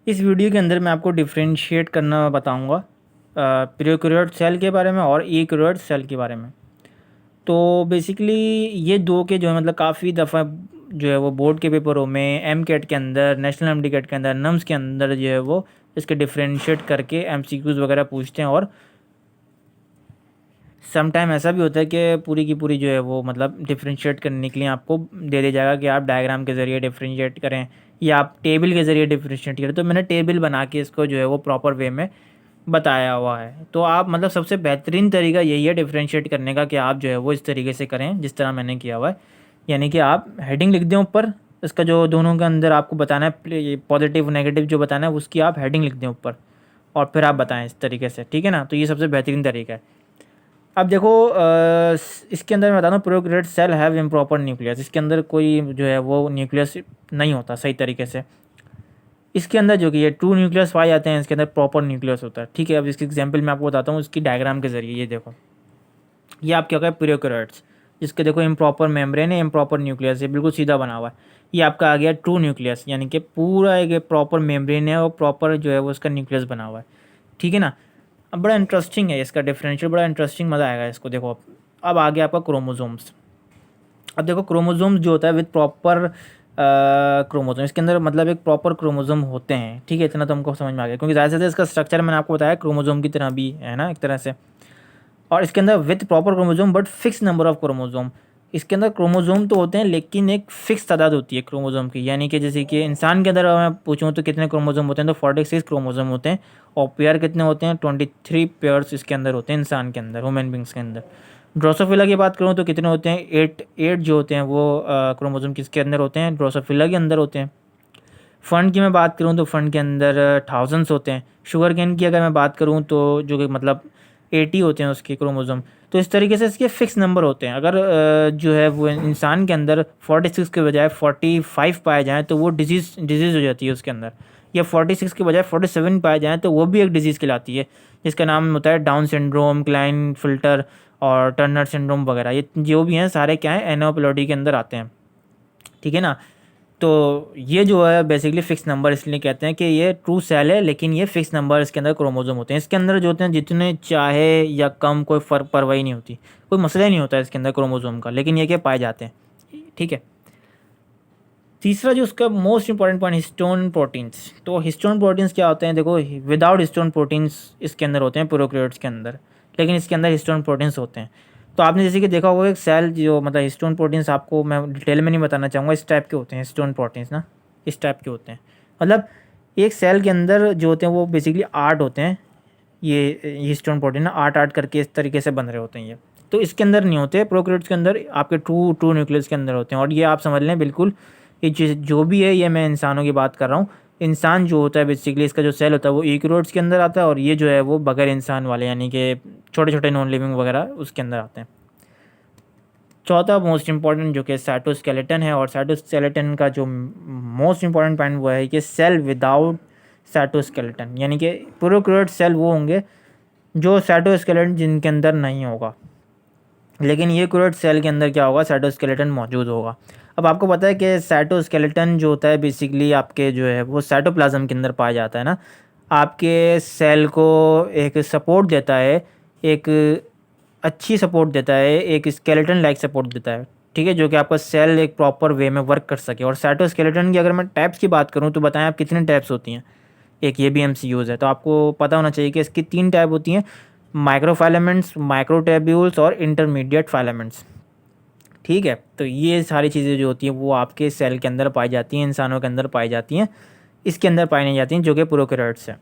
इस वीडियो के अंदर मैं आपको डिफरेंशिएट करना बताऊंगा प्रोकैरियोट सेल के बारे में और यूकैरियोट सेल के बारे में। तो बेसिकली ये दो के जो है मतलब काफ़ी दफ़ा जो है वो बोर्ड के पेपरों में एमकेट के अंदर, नेशनल एमडीकेट के अंदर, नम्स के अंदर जो है वो इसके डिफरेंशिएट करके एमसीक्यूज़ वगैरह पूछते हैं। और सम टाइम ऐसा भी होता है कि पूरी की पूरी जो है वो मतलब डिफरेंशिएट करने के लिए आपको दे दिया जाएगा कि आप डायग्राम के ज़रिए डिफरेंशिएट करें या आप टेबल के ज़रिए डिफरेंशिएट करें। तो मैंने टेबल बना के इसको जो है वो प्रॉपर वे में बताया हुआ है। तो आप मतलब सबसे बेहतरीन तरीका यही है डिफरेंशिएट करने का कि आप जो है वो इस तरीके से करें जिस तरह मैंने किया हुआ है। यानी कि आप हेडिंग लिख दें ऊपर, इसका जो दोनों के अंदर आपको बताना है पॉजिटिव नेगेटिव जो बताना है उसकी आप हेडिंग लिख दें ऊपर और फिर आप बताएं इस तरीके से, ठीक है ना। तो ये सबसे बेहतरीन तरीका है। अब देखो इसके अंदर मैं बताता हूँ prokaryote cell have improper nucleus. इसके अंदर कोई जो है वो न्यूक्लियस नहीं होता सही तरीके से। इसके अंदर जो कि ये ट्रू न्यूक्लियस पाए जाते हैं, इसके अंदर प्रॉपर न्यूक्लियस होता है, ठीक है। अब इसके एग्जांपल मैं आपको बताता हूँ उसकी डायग्राम के जरिए। ये देखो, ये आपके क्या प्रोकैरियोट्स, जिसके देखो इम्प्रॉपर मेम्ब्रेन है, इम्प्रॉपर न्यूक्लियस है, बिल्कुल सीधा बना हुआ है। ये आपका आ गया ट्रू न्यूक्लियस, यानी कि पूरा एक प्रॉपर मेम्ब्रेन है और प्रॉपर जो है वो उसका न्यूक्लियस बना हुआ है, ठीक है ना। अब बड़ा इंटरेस्टिंग है इसका डिफरेंशियल, बड़ा इंटरेस्टिंग, मज़ा आएगा इसको। देखो अब आ गया आपका क्रोमोसोम्स। अब देखो क्रोमोसोम्स जो होता है विद प्रॉपर क्रोमोसोम, इसके अंदर मतलब एक प्रॉपर क्रोमोसोम होते हैं, ठीक है। इतना तो हमको समझ में आ गया क्योंकि ज़्यादा से ज़्यादा इसका स्ट्रक्चर मैंने आपको बताया क्रोमोसोम की तरह भी है ना, एक तरह से। और इसके अंदर with proper chromosome but fix number of chromosome. इसके अंदर क्रोमोसोम तो होते हैं लेकिन एक फिक्स तादाद होती है क्रोमोसोम की। यानी कि जैसे कि इंसान के अंदर मैं पूछूं तो कितने क्रोमोसोम होते हैं, तो 46 क्रोमोसोम होते हैं। और पेयर कितने होते हैं, 23 पेयर्स इसके अंदर होते हैं इंसान के अंदर, ह्यूमन बींग्स के अंदर। ड्रोसोफिला की बात करूँ तो कितने होते हैं, 8 जो होते हैं वो क्रोमोसोम किसके अंदर होते हैं, ड्रोसोफिला के अंदर होते हैं। फंड की मैं बात करूँ तो फंड के अंदर थाउजेंड्स होते हैं। शुगर केन की अगर मैं बात करूँ तो जो कि मतलब 80 होते हैं उसके क्रोमोसोम। तो इस तरीके से इसके फिक्स नंबर होते हैं। अगर जो है वो इंसान के अंदर 46 के बजाय 45 पाए जाएँ तो वो डिजीज़ हो जाती है उसके अंदर, या 46 के बजाय 47 पाए जाएँ तो वो भी एक डिजीज़ कहलाती है, जिसका नाम होता है डाउन सिंड्रोम, क्लाइन फिल्टर और टर्नर सिंड्रोम वगैरह। ये जो भी हैं सारे क्या हैं, एनोप्लोडी के अंदर आते हैं, ठीक है ना। तो ये जो है बेसिकली फिक्स नंबर इसलिए कहते हैं कि ये ट्रू सेल है, लेकिन ये फिक्स नंबर इसके अंदर क्रोमोसोम होते हैं। इसके अंदर जो होते हैं जितने चाहे या कम कोई फ़र्क परवाही नहीं होती, कोई मसला ही नहीं होता है इसके अंदर क्रोमोसोम का, लेकिन ये क्या पाए जाते हैं, ठीक है। तीसरा जो उसका most important point, histone proteins. तो हिस्टोन प्रोटीन्स क्या होते हैं, देखो विदाउट हिस्टोन प्रोटीन्स इसके अंदर होते हैं प्रोकैरियोट्स के अंदर, लेकिन इसके अंदर हिस्टोन प्रोटीन्स होते हैं। तो आपने जैसे कि देखा होगा एक सेल जो मतलब हिस्टोन प्रोटीन्स, आपको मैं डिटेल में नहीं बताना चाहूँगा, इस टाइप के होते हैं हिस्टोन प्रोटीन्स ना, इस टाइप के होते हैं। मतलब एक सेल के अंदर जो होते हैं वो बेसिकली 8 होते हैं। ये हिस्टोन प्रोटीन ना 8 करके इस तरीके से बन रहे होते हैं ये। तो इसके अंदर नहीं होते, प्रोकैरियोट्स के अंदर आपके ट्रू न्यूक्लियस के अंदर होते हैं। और ये आप समझ लें बिल्कुल, ये जो भी है, ये मैं इंसानों की बात कर रहा हूँ। इंसान जो होता है बेसिकली इसका जो सेल होता है वो यूकैरियोट्स के अंदर आता है, और ये जो है वो बगैर इंसान वाले यानी कि छोटे छोटे नॉन लिविंग वगैरह उसके अंदर आते हैं। चौथा मोस्ट इंपॉर्टेंट जो कि साइटोस्केलेटन है, और साइटोस्केलेटन का जो मोस्ट इंपॉर्टेंट पॉइंट वो है कि सेल विदाउट साइटोस्केलेटन, यानी कि प्रोकैरियोट सेल वो होंगे जो साइटोस्केलेटन जिनके अंदर नहीं होगा, लेकिन ये यूकैरियोट सेल के अंदर क्या होगा, साइटोस्केलेटन मौजूद होगा। अब आपको पता है कि साइटोस्केलेटन जो होता है बेसिकली आपके जो है वो साइटोप्लाज्म के अंदर पाया जाता है ना। आपके सेल को एक सपोर्ट देता है, एक अच्छी सपोर्ट देता है, एक स्केलेटन लाइक सपोर्ट देता है, ठीक है, जो कि आपका सेल एक प्रॉपर वे में वर्क कर सके। और साइटोस्केलेटन की अगर मैं टाइप्स की बात करूँ तो बताएं आप कितनी टाइप्स होती हैं, एक ये भी MCQs है, तो आपको पता होना चाहिए कि इसकी 3 टाइप होती हैं, माइक्रोफाइलामेंट्स, माइक्रोट्यूब्यूल्स और इंटरमीडिएट फाइलामेंट्स, ठीक है। तो ये सारी चीज़ें जो होती हैं वो आपके सेल के अंदर पाई जाती हैं, इंसानों के अंदर पाई जाती हैं, इसके अंदर पाई नहीं जाती हैं जो कि प्रोकैरियोट्स है।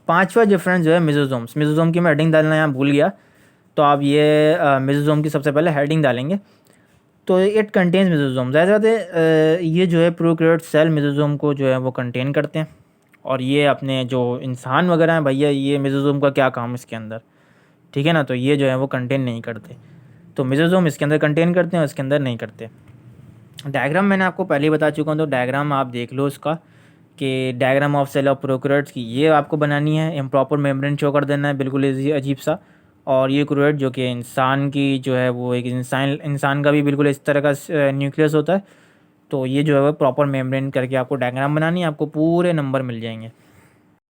पांचवा डिफरेंस जो है मेसोसोम्स। मेसोसोम की मैं हेडिंग डालना यहाँ भूल गया, तो आप ये मेसोसोम की सबसे पहले हेडिंग डालेंगे। तो इट कंटेन्स मेसोसोम, ज़ाहिर बात है ये जो है प्रोकैरियोट सेल मेसोसोम को जो है वो कंटेन करते हैं। और ये अपने जो इंसान वगैरह हैं भैया, ये मेसोसोम का क्या काम इसके अंदर, ठीक है ना। तो ये जो है वो कंटेन नहीं करते, तो मेसोसोम इसके अंदर कंटेन करते हैं और इसके अंदर नहीं करते। डायग्राम मैंने आपको पहले ही बता चुका हूँ, तो डायग्राम आप देख लो इसका, कि diagram of cell of prokaryotes की ये आपको बनानी है, इम्प्रॉपर मेम्ब्रेन शो कर देना है बिल्कुल अजीब सा। और ये यूकैरियोट जो कि इंसान की जो है वो एक इंसान का भी बिल्कुल इस तरह का न्यूक्लियस होता है। तो ये जो है वो प्रॉपर मेम्ब्रेन करके आपको डायग्राम बनानी है, आपको पूरे नंबर मिल जाएंगे।